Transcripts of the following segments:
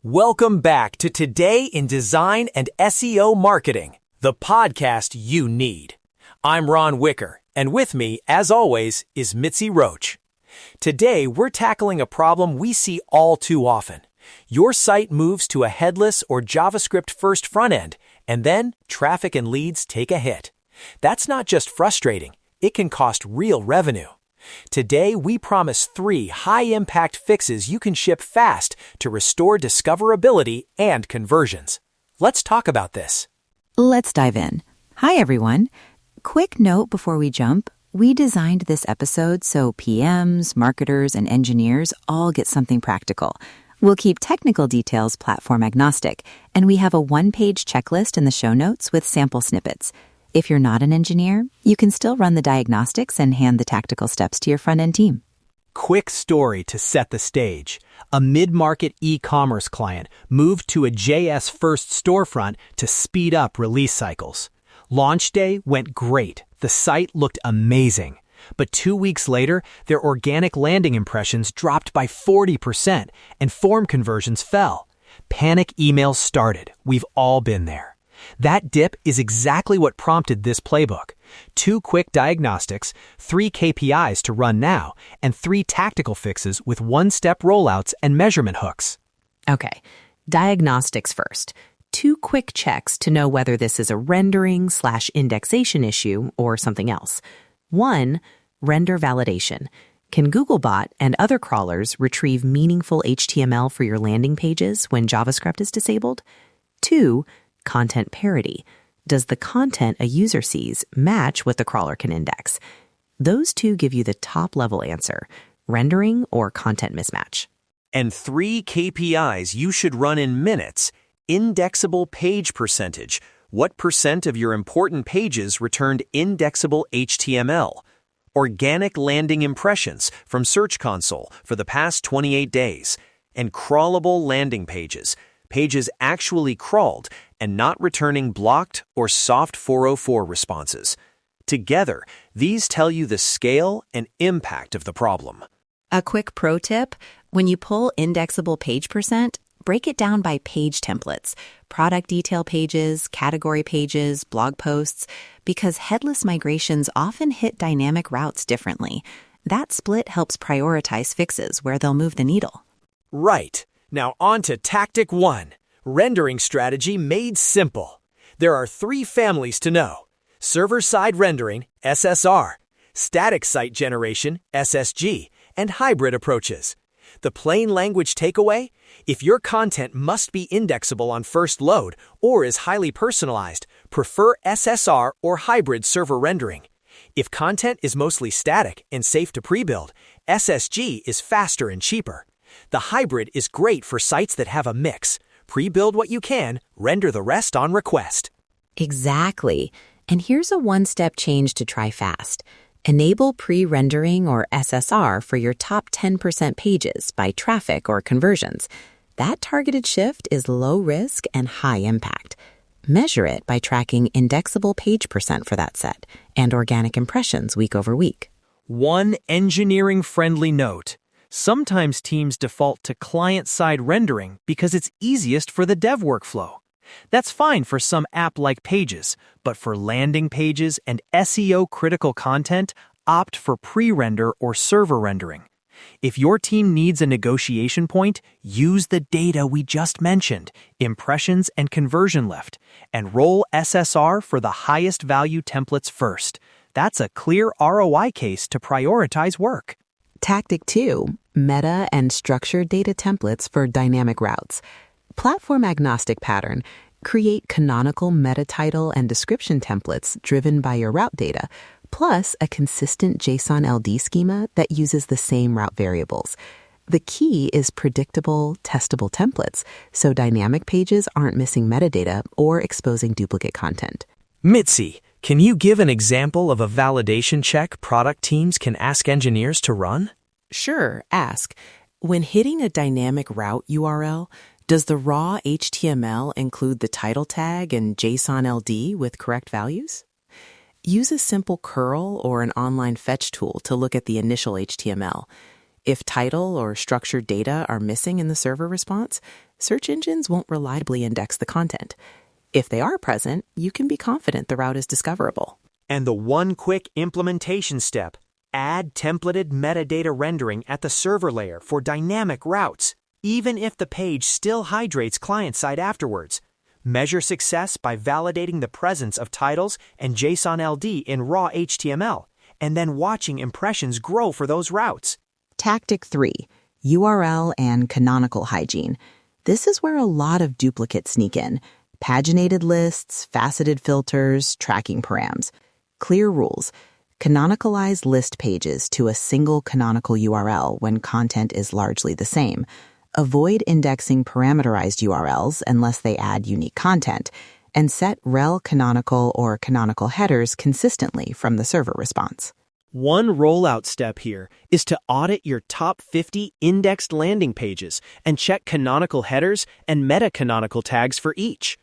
Welcome back to Today in Design and SEO Marketing, the podcast you need. I'm Ron Wicker, and with me, as always, is Mitzi Roach. Today, we're tackling a problem we see all too often. Your site moves to a headless or JavaScript-first front end, and then traffic and leads take a hit. That's not just frustrating, it can cost real revenue. Today, we promise 3 high-impact fixes you can ship fast to restore discoverability and conversions. Let's talk about this. Let's dive in. Hi, everyone. Quick note before we jump. We designed this episode so PMs, marketers, and engineers all get something practical. We'll keep technical details platform-agnostic, and we have a one-page checklist in the show notes with sample snippets. If you're not an engineer, you can still run the diagnostics and hand the tactical steps to your front-end team. Quick story to set the stage. A mid-market e-commerce client moved to a JS-first storefront to speed up release cycles. Launch day went great. The site looked amazing. But 2 weeks later, their organic landing impressions dropped by 40% and form conversions fell. Panic emails started. We've all been there. That dip is exactly what prompted this playbook. 2 quick diagnostics, 3 KPIs to run now, and 3 tactical fixes with one-step rollouts and measurement hooks. Okay, diagnostics first. 2 quick checks to know whether this is a rendering/indexation issue or something else. 1, render validation. Can Googlebot and other crawlers retrieve meaningful HTML for your landing pages when JavaScript is disabled? 2, content parity. Does the content a user sees match what the crawler can index? Those 2 give you the top-level answer, rendering or content mismatch. And 3 KPIs you should run in minutes. Indexable page percentage. What percent of your important pages returned indexable HTML? Organic landing impressions from Search Console for the past 28 days. And crawlable landing pages. Pages actually crawled and not returning blocked or soft 404 responses. Together, these tell you the scale and impact of the problem. A quick pro tip, when you pull indexable page percent, break it down by page templates, product detail pages, category pages, blog posts, because headless migrations often hit dynamic routes differently. That split helps prioritize fixes where they'll move the needle. Right. Now on to Tactic 1, rendering strategy made simple. There are 3 families to know: server-side rendering, SSR, static site generation, SSG, and hybrid approaches. The plain language takeaway? If your content must be indexable on first load or is highly personalized, prefer SSR or hybrid server rendering. If content is mostly static and safe to pre-build, SSG is faster and cheaper. The hybrid is great for sites that have a mix. Pre-build what you can, render the rest on request. Exactly. And here's a one-step change to try fast. Enable pre-rendering or SSR for your top 10% pages by traffic or conversions. That targeted shift is low risk and high impact. Measure it by tracking indexable page percent for that set and organic impressions week over week. One engineering-friendly note. Sometimes teams default to client-side rendering because it's easiest for the dev workflow. That's fine for some app-like pages, but for landing pages and SEO-critical content, opt for pre-render or server rendering. If your team needs a negotiation point, use the data we just mentioned, impressions and conversion lift, and roll SSR for the highest value templates first. That's a clear ROI case to prioritize work. Tactic 2, meta and structured data templates for dynamic routes. Platform-agnostic pattern. Create canonical meta title and description templates driven by your route data, plus a consistent JSON LD schema that uses the same route variables. The key is predictable, testable templates, so dynamic pages aren't missing metadata or exposing duplicate content. Mitzi, can you give an example of a validation check product teams can ask engineers to run? Sure, ask. When hitting a dynamic route URL, does the raw HTML include the title tag and JSON LD with correct values? Use a simple curl or an online fetch tool to look at the initial HTML. If title or structured data are missing in the server response, search engines won't reliably index the content. If they are present, you can be confident the route is discoverable. And the one quick implementation step, add templated metadata rendering at the server layer for dynamic routes, even if the page still hydrates client-side afterwards. Measure success by validating the presence of titles and JSON LD in raw HTML, and then watching impressions grow for those routes. Tactic 3, URL and canonical hygiene. This is where a lot of duplicates sneak in. Paginated lists, faceted filters, tracking params. Clear rules. Canonicalize list pages to a single canonical URL when content is largely the same. Avoid indexing parameterized URLs unless they add unique content. And set rel canonical or canonical headers consistently from the server response. One rollout step here is to audit your top 50 indexed landing pages and check canonical headers and meta-canonical tags for each.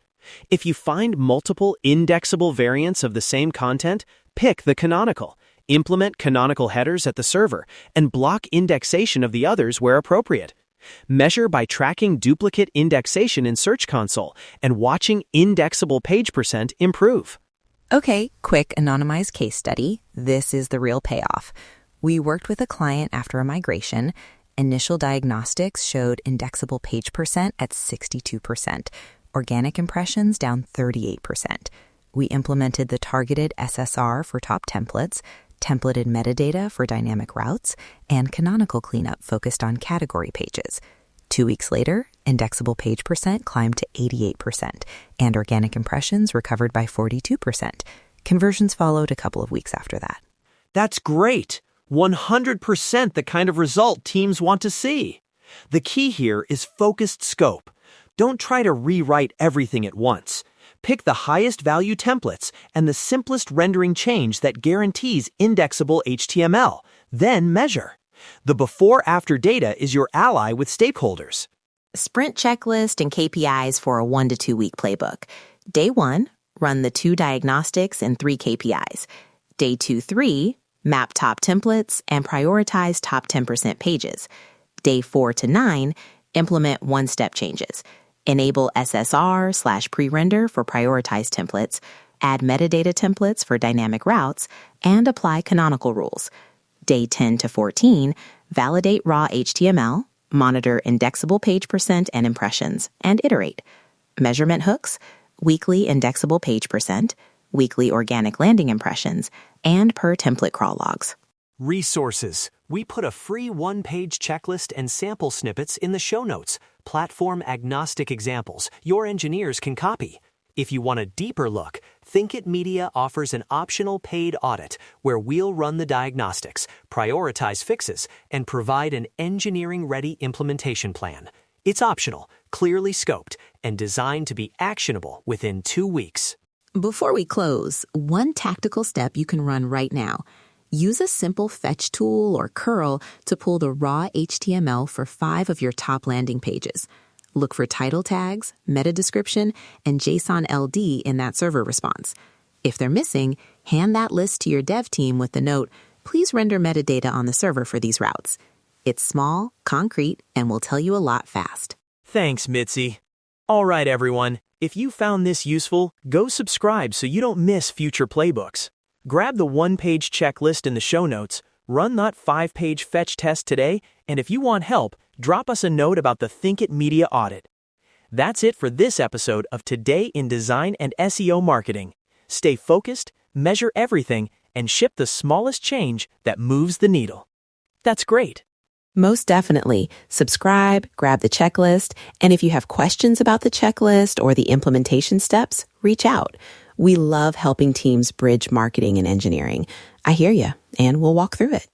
If you find multiple indexable variants of the same content, pick the canonical, implement canonical headers at the server, and block indexation of the others where appropriate. Measure by tracking duplicate indexation in Search Console and watching indexable page percent improve. Okay, quick anonymized case study. This is the real payoff. We worked with a client after a migration. Initial diagnostics showed indexable page percent at 62%, organic impressions down 38%. We implemented the targeted SSR for top templates, templated metadata for dynamic routes, and canonical cleanup focused on category pages. 2 weeks later, indexable page percent climbed to 88%, and organic impressions recovered by 42%. Conversions followed a couple of weeks after that. That's great! 100% the kind of result teams want to see. The key here is focused scope. Don't try to rewrite everything at once. Pick the highest value templates and the simplest rendering change that guarantees indexable HTML. Then measure. The before-after data is your ally with stakeholders. Sprint checklist and KPIs for a 1 to 2 week playbook. Day 1, run the 2 diagnostics and 3 KPIs. Day 2-3, map top templates and prioritize top 10% pages. Day 4 to 9, implement one-step changes. Enable SSR/pre-render for prioritized templates, add metadata templates for dynamic routes, and apply canonical rules. Day 10 to 14, validate raw HTML, monitor indexable page percent and impressions, and iterate. Measurement hooks, weekly indexable page percent, weekly organic landing impressions, and per template crawl logs. Resources. We put a free one-page checklist and sample snippets in the show notes. Platform-agnostic examples your engineers can copy. If you want a deeper look, Thinkit Media offers an optional paid audit where we'll run the diagnostics, prioritize fixes, and provide an engineering-ready implementation plan. It's optional, clearly scoped, and designed to be actionable within 2 weeks. Before we close, one tactical step you can run right now. Use a simple fetch tool or curl to pull the raw HTML for 5 of your top landing pages. Look for title tags, meta description, and JSON LD in that server response. If they're missing, hand that list to your dev team with the note, please render metadata on the server for these routes. It's small, concrete, and will tell you a lot fast. Thanks, Mitzi. All right, everyone. If you found this useful, go subscribe so you don't miss future playbooks. Grab the one-page checklist in the show notes, run that 5-page fetch test today, and if you want help, drop us a note about the Thinkit Media audit. That's it for this episode of Today in Design and SEO Marketing. Stay focused, measure everything, and ship the smallest change that moves the needle. That's great. Most definitely. Subscribe, grab the checklist, and if you have questions about the checklist or the implementation steps, reach out. We love helping teams bridge marketing and engineering. I hear you, and we'll walk through it.